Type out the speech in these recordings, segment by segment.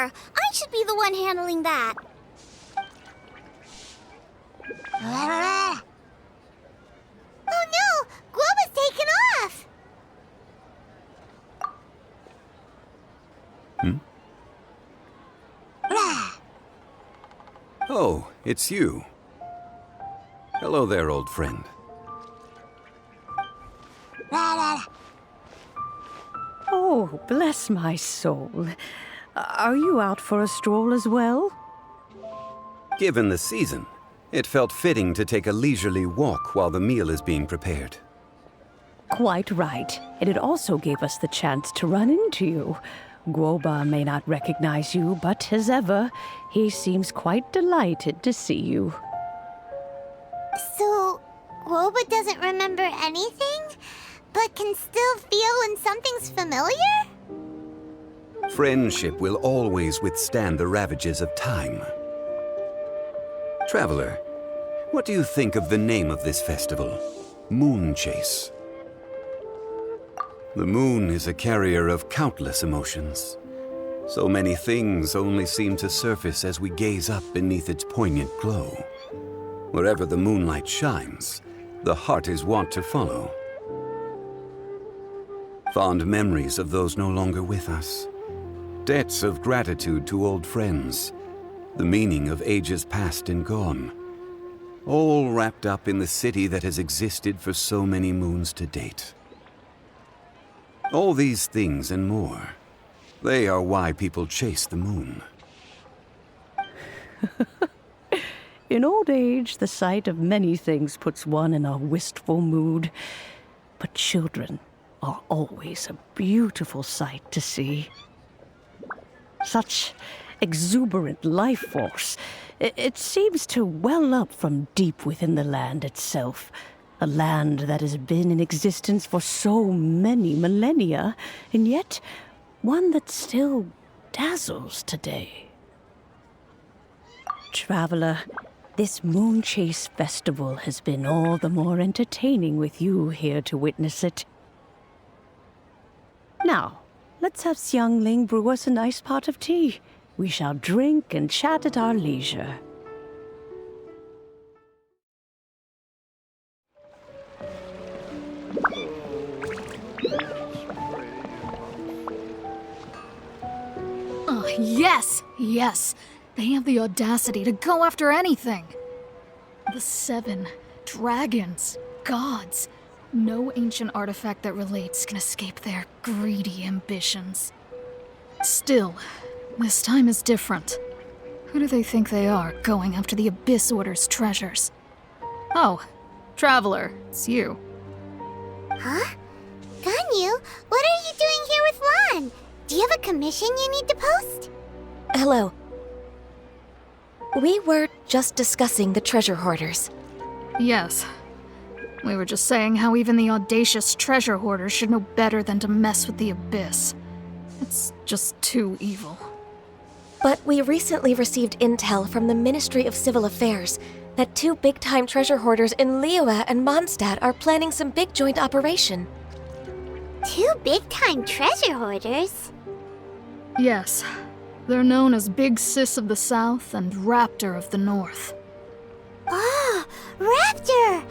I should be the one handling that. Oh no! Guoba's taken off! Oh, it's you. Hello there, old friend. Oh, bless my soul. Are you out for a stroll as well? Given the season, it felt fitting to take a leisurely walk while the meal is being prepared. Quite right. And it also gave us the chance to run into you. Guoba may not recognize you, but as ever, he seems quite delighted to see you. So, Guoba doesn't remember anything, but can still feel when something's familiar? Friendship will always withstand the ravages of time. Traveler, what do you think of the name of this festival? Moon Chase. The moon is a carrier of countless emotions. So many things only seem to surface as we gaze up beneath its poignant glow. Wherever the moonlight shines, the heart is wont to follow. Fond memories of those no longer with us. Debts of gratitude to old friends. The meaning of ages past and gone. All wrapped up in the city that has existed for so many moons to date. All these things and more, they are why people chase the moon. In old age, the sight of many things puts one in a wistful mood. But children are always a beautiful sight to see. Such exuberant life force. It seems to well up from deep within the land itself. A land that has been in existence for so many millennia, and yet one that still dazzles today. Traveler, this Moon Chase Festival has been all the more entertaining with you here to witness it. Now, let's have Xiangling brew us a nice pot of tea. We shall drink and chat at our leisure. Yes! Yes! They have the audacity to go after anything! The 7 dragons, gods. No ancient artifact that relates can escape their greedy ambitions. Still, this time is different. Who do they think they are, going after the Abyss Order's treasures? Oh, Traveler, it's you. Huh? Ganyu, what are you doing here with Lan? Do you have a commission you need to post? Hello. We were just discussing the treasure hoarders. Yes. We were just saying how even the audacious treasure hoarders should know better than to mess with the Abyss. It's just too evil. But we recently received intel from the Ministry of Civil Affairs that 2 big-time treasure hoarders in Liyue and Mondstadt are planning some big joint operation. 2 big-time treasure hoarders? Yes. They're known as Big Sis of the South and Raptor of the North. Oh, Raptor!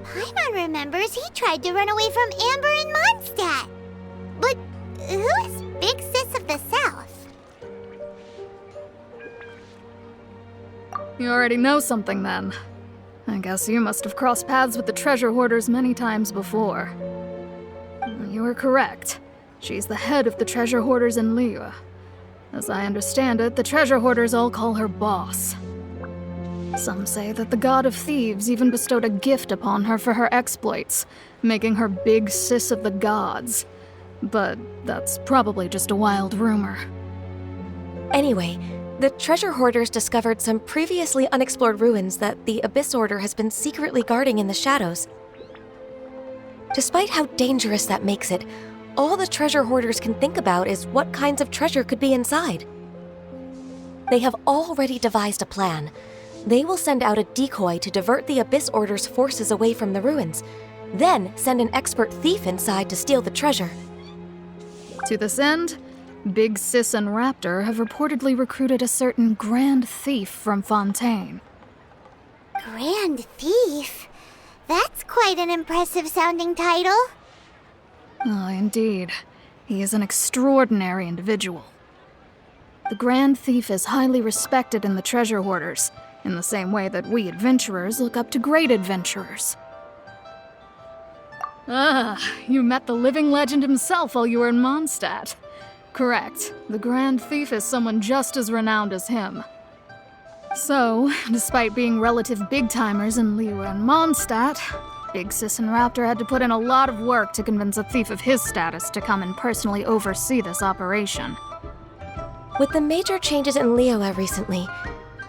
Paimon remembers he tried to run away from Amber in Mondstadt. But who is Big Sis of the South? You already know something then. I guess you must have crossed paths with the treasure hoarders many times before. You were correct. She's the head of the treasure hoarders in Liyue. As I understand it, the treasure hoarders all call her boss. Some say that the god of thieves even bestowed a gift upon her for her exploits, making her Big Sis of the gods. But that's probably just a wild rumor. Anyway, the treasure hoarders discovered some previously unexplored ruins that the Abyss Order has been secretly guarding in the shadows. Despite how dangerous that makes it, all the treasure hoarders can think about is what kinds of treasure could be inside. They have already devised a plan. They will send out a decoy to divert the Abyss Order's forces away from the ruins, then send an expert thief inside to steal the treasure. To this end, Big Sis and Raptor have reportedly recruited a certain Grand Thief from Fontaine. Grand Thief? That's quite an impressive sounding title. Oh, indeed. He is an extraordinary individual. The Grand Thief is highly respected in the treasure hoarders, in the same way that we adventurers look up to great adventurers. Ah, you met the living legend himself while you were in Mondstadt. Correct. The Grand Thief is someone just as renowned as him. So, despite being relative big-timers in Liyue and Mondstadt, Big Sis and Raptor had to put in a lot of work to convince a thief of his status to come and personally oversee this operation. With the major changes in Liyue recently,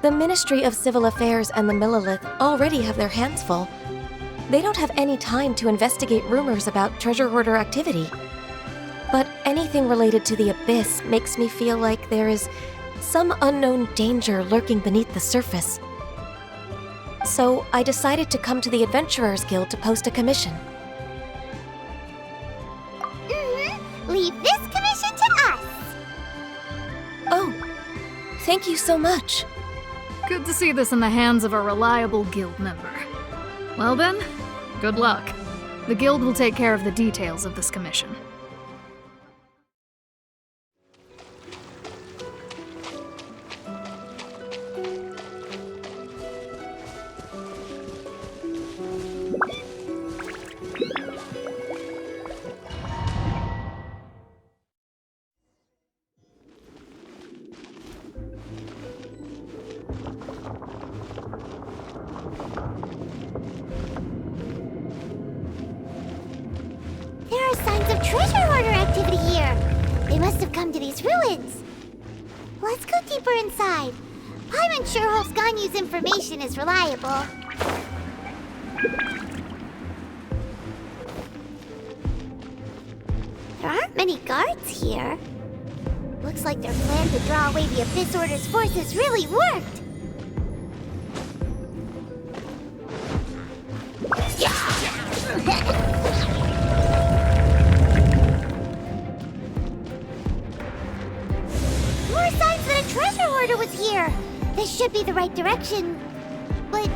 the Ministry of Civil Affairs and the Millelith already have their hands full. They don't have any time to investigate rumors about treasure hoarder activity. But anything related to the Abyss makes me feel like there is some unknown danger lurking beneath the surface. So I decided to come to the Adventurers Guild to post a commission. Leave this commission to us. Oh, thank you so much. Good to see this in the hands of a reliable guild member. Well then, good luck. The guild will take care of the details of this commission. There are signs of treasure hoarder activity here. They must have come to these ruins. Let's go deeper inside. Paimon sure hopes Ganyu's information is reliable. There aren't many guards here. Looks like their plan to draw away the Abyss Order's forces really worked. More signs that a treasure hoarder was here. This should be the right direction. But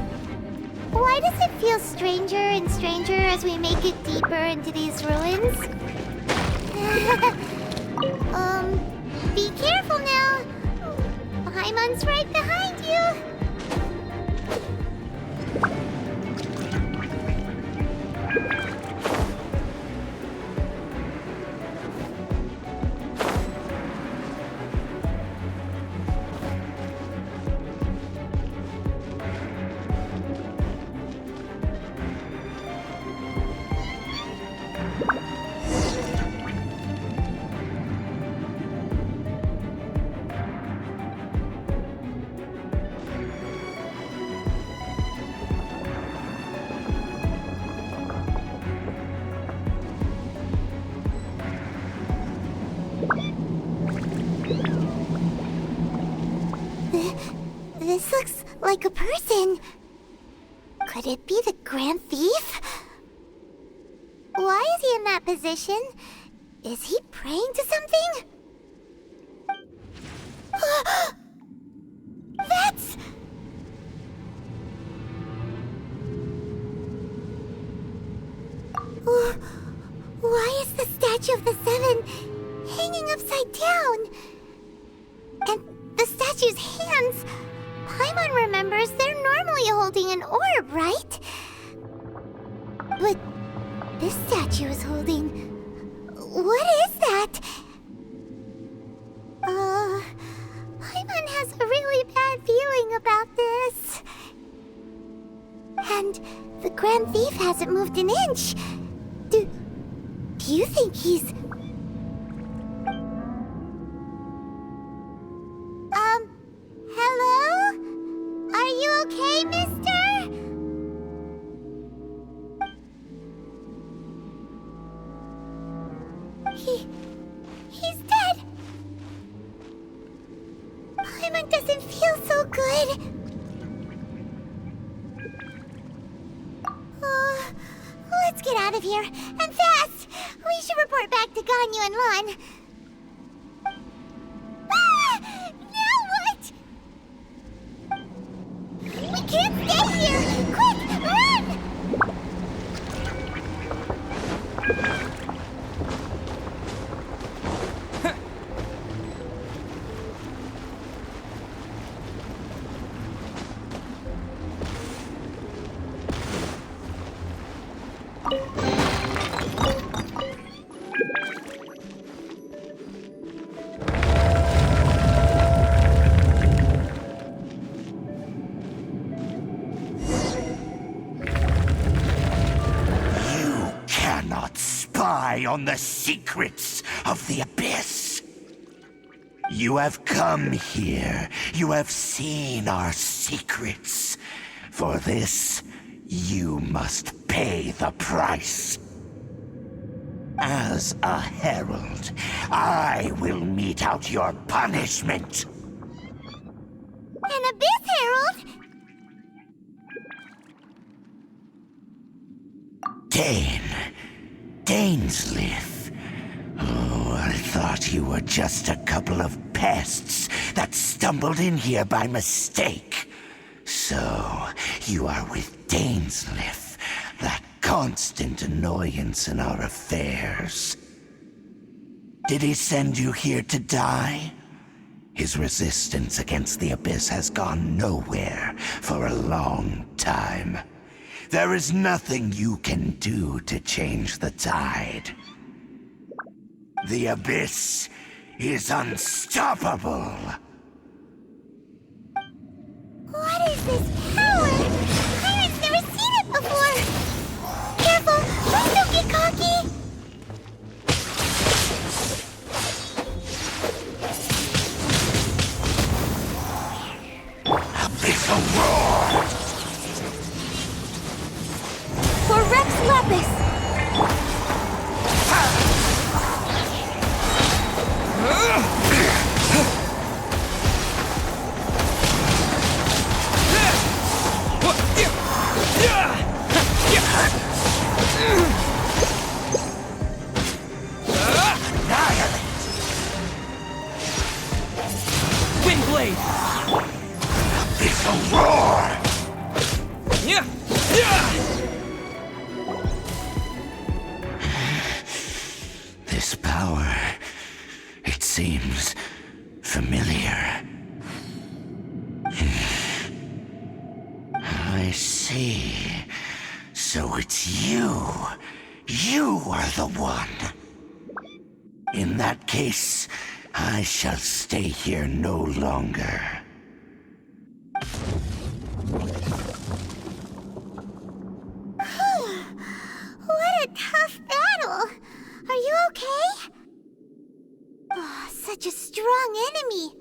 why does it feel stranger and stranger as we make it deeper into these ruins? Be careful now. Paimon's right behind you. This looks like a person. Could it be the Grand Thief? Why is he in that position? Is he praying to something? That's... Why is the Statue of the Seven hanging upside down? And the statue's hands... Paimon remembers they're normally holding an orb, right? But this statue is holding... What is that? Paimon has a really bad feeling about this. And the Grand Thief hasn't moved an inch. Do you think he's... Hello? Are you okay, mister? He's dead. Paimon doesn't feel so good. Let's get out of here, and fast! We should report back to Ganyu and Lan. On the secrets of the Abyss. You have come here. You have seen our secrets. For this, you must pay the price. As a herald, I will mete out your punishment. An Abyss Herald? Dainsleif. Oh, I thought you were just a couple of pests that stumbled in here by mistake. So, you are with Dainsleif, that constant annoyance in our affairs. Did he send you here to die? His resistance against the Abyss has gone nowhere for a long time. There is nothing you can do to change the tide. The Abyss is unstoppable. What is this power? Pirates never seen it before! Careful! Please don't get cocky! Abyssal roar! For Rex Lapis! Windblade! Abyssal roar! This power, it seems familiar. I see. So it's you. You are the one. In that case, I shall stay here no longer. What a tough battle! Are you okay? Oh, such a strong enemy!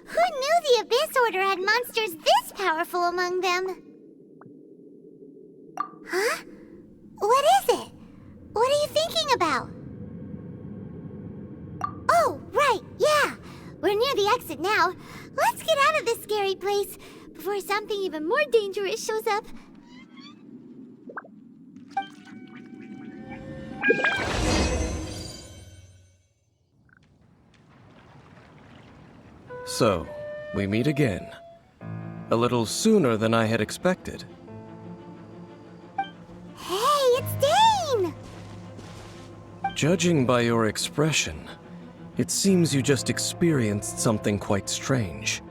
Who knew the Abyss Order had monsters this powerful among them? Huh? What is it? What are you thinking about? Oh, right, yeah! We're near the exit now. Let's get out of this scary place before something even more dangerous shows up. So, we meet again. A little sooner than I had expected. Hey, it's Dane! Judging by your expression, it seems you just experienced something quite strange.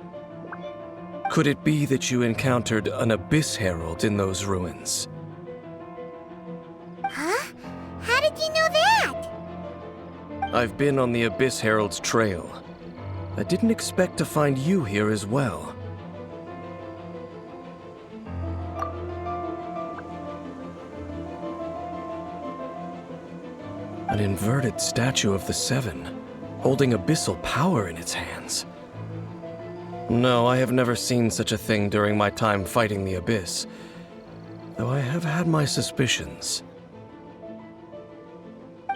Could it be that you encountered an Abyss Herald in those ruins? Huh? How did you know that? I've been on the Abyss Herald's trail. I didn't expect to find you here as well. An inverted statue of the Seven, holding abyssal power in its hands. No, I have never seen such a thing during my time fighting the Abyss, though I have had my suspicions.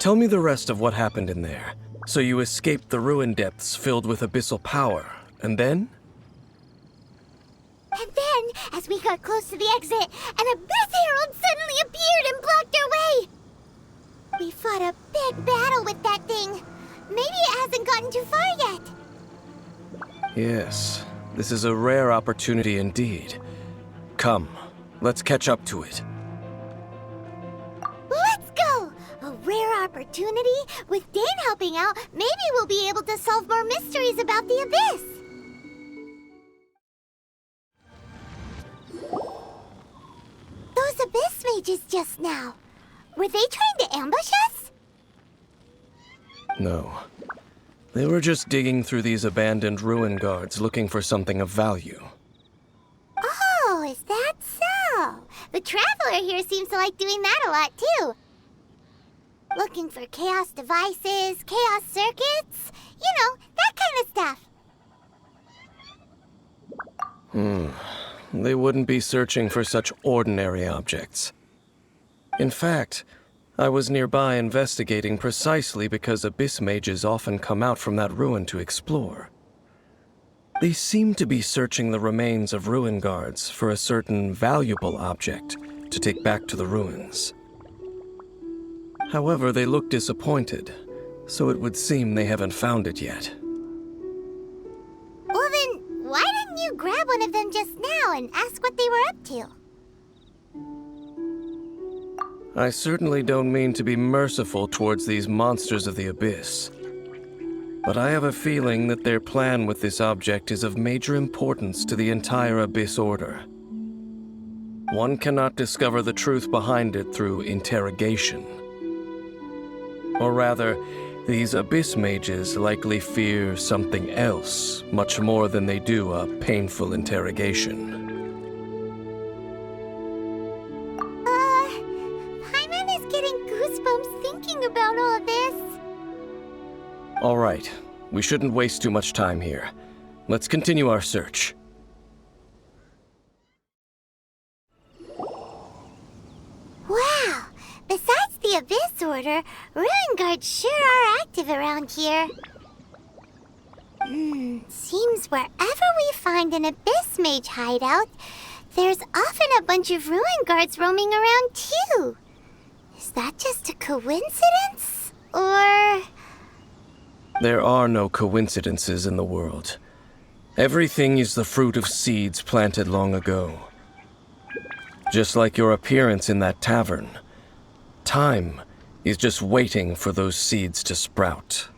Tell me the rest of what happened in there. So you escaped the ruin depths filled with abyssal power, and then? And then, as we got close to the exit, an Abyss Herald suddenly appeared and blocked our way! We fought a big battle with that thing. Maybe it hasn't gotten too far yet. Yes, this is a rare opportunity indeed. Come, let's catch up to it. Let's go! A rare opportunity? With Dane helping out, maybe we'll be able to solve more mysteries about the Abyss. Those Abyss mages just now. Were they trying to ambush us? No. They were just digging through these abandoned ruin guards looking for something of value. Oh, is that so? The Traveler here seems to like doing that a lot, too. Looking for chaos devices, chaos circuits, you know, that kind of stuff. They wouldn't be searching for such ordinary objects. In fact, I was nearby investigating precisely because abyss mages often come out from that ruin to explore. They seem to be searching the remains of ruin guards for a certain valuable object to take back to the ruins. However, they look disappointed, so it would seem they haven't found it yet. Well then, why didn't you grab one of them just now and ask what they were up to? I certainly don't mean to be merciful towards these monsters of the abyss. But I have a feeling that their plan with this object is of major importance to the entire Abyss Order. One cannot discover the truth behind it through interrogation. Or rather, these Abyss mages likely fear something else much more than they do a painful interrogation. Paimon is getting goosebumps thinking about all this. All right, we shouldn't waste too much time here. Let's continue our search. Wow! Besides the Abyss Order, Ruin Guards sure are active around here. Seems wherever we find an Abyss Mage hideout, there's often a bunch of Ruin Guards roaming around too. Is that just a coincidence? Or... There are no coincidences in the world. Everything is the fruit of seeds planted long ago. Just like your appearance in that tavern, time is just waiting for those seeds to sprout.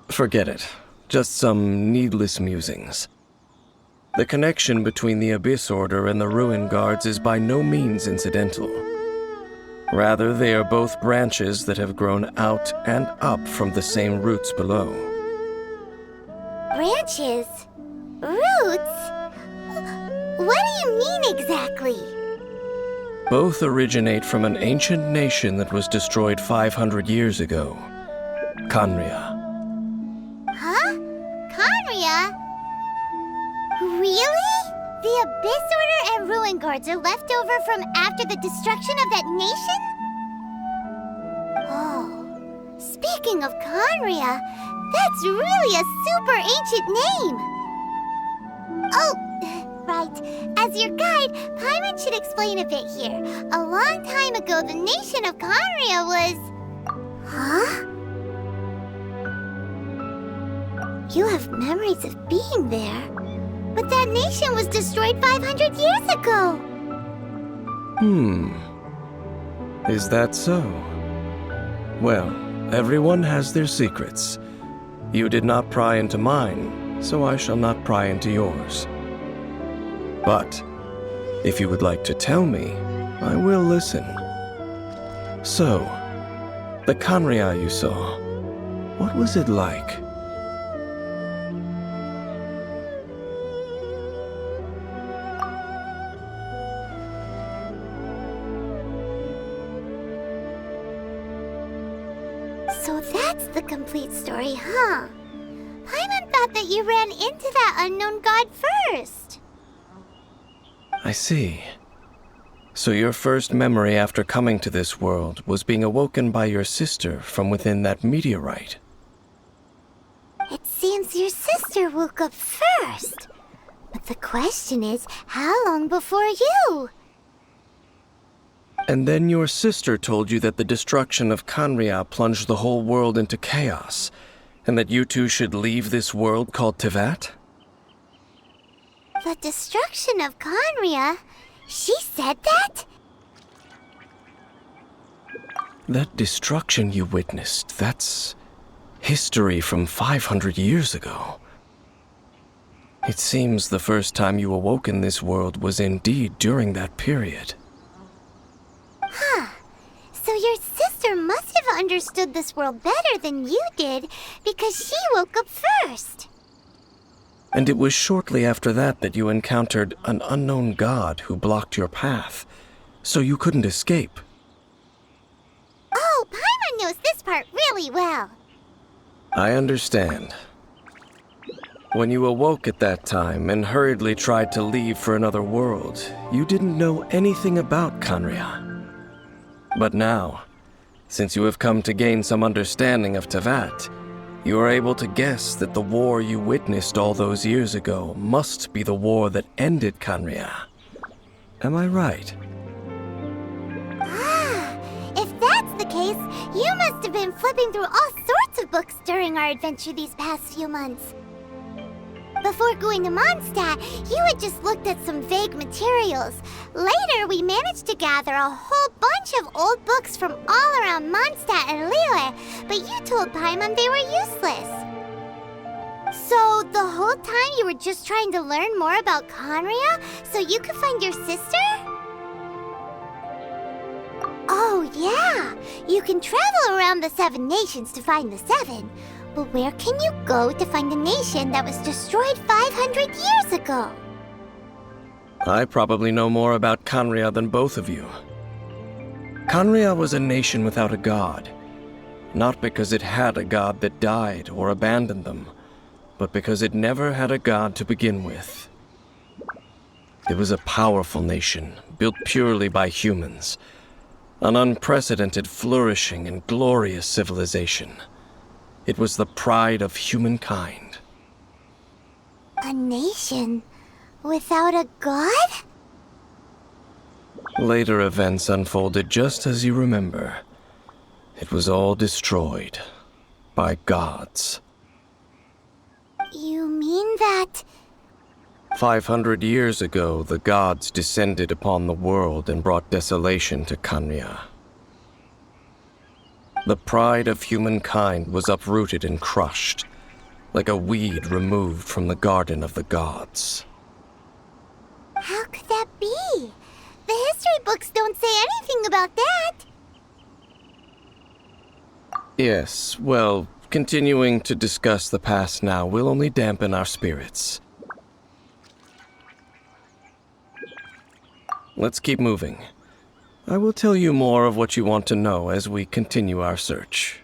Forget it. Just some needless musings. The connection between the Abyss Order and the Ruin Guards is by no means incidental. Rather, they are both branches that have grown out and up from the same roots below. branches? Roots? What do you mean exactly? Both originate from an ancient nation that was destroyed 500 years ago. Khaenri'ah. Huh? Khaenri'ah? Really? The Abyss Order and Ruin Guards are left over from after the destruction of that nation? Oh, speaking of Khaenri'ah, that's really a super ancient name! Oh, right. As your guide, Paimon should explain a bit here. A long time ago, the nation of Khaenri'ah was... Huh? You have memories of being there. But that nation was destroyed 500 years ago! Is that so? Well, everyone has their secrets. You did not pry into mine, so I shall not pry into yours. But, if you would like to tell me, I will listen. So, the Khaenri'ah you saw, what was it like? So that's the complete story, huh? Paimon thought that you ran into that unknown god first. I see. So your first memory after coming to this world was being awoken by your sister from within that meteorite. It seems your sister woke up first. But the question is, how long before you? And then your sister told you that the destruction of Khaenri'ah plunged the whole world into chaos, and that you two should leave this world called Teyvat? The destruction of Khaenri'ah? She said that? That destruction you witnessed, that's history from 500 years ago. It seems the first time you awoke in this world was indeed during that period. sister must have understood this world better than you did, because she woke up first. And it was shortly after that that you encountered an unknown god who blocked your path, so you couldn't escape. Oh, Paimon knows this part really well. I understand. When you awoke at that time and hurriedly tried to leave for another world, you didn't know anything about Khaenri'ah. But now, since you have come to gain some understanding of Teyvat, you are able to guess that the war you witnessed all those years ago must be the war that ended Khaenri'ah. Am I right? Ah, if that's the case, you must have been flipping through all sorts of books during our adventure these past few months. Before going to Mondstadt, you had just looked at some vague materials. Later, we managed to gather a whole bunch of old books from all around Mondstadt and Liyue, but you told Paimon they were useless. So, the whole time you were just trying to learn more about Khaenri'ah so you could find your sister? Oh, yeah! You can travel around the 7 nations to find the 7. But where can you go to find a nation that was destroyed 500 years ago? I probably know more about Khaenri'ah than both of you. Khaenri'ah was a nation without a god, not because it had a god that died or abandoned them, but because it never had a god to begin with. It was a powerful nation, built purely by humans, an unprecedented, flourishing, and glorious civilization. It was the pride of humankind. A nation without a god? Later events unfolded just as you remember. It was all destroyed by gods. You mean that... 500 years ago, the gods descended upon the world and brought desolation to Khaenri'ah. The pride of humankind was uprooted and crushed, like a weed removed from the garden of the gods. How could that be? The history books don't say anything about that. Yes, well, continuing to discuss the past now will only dampen our spirits. Let's keep moving. I will tell you more of what you want to know as we continue our search.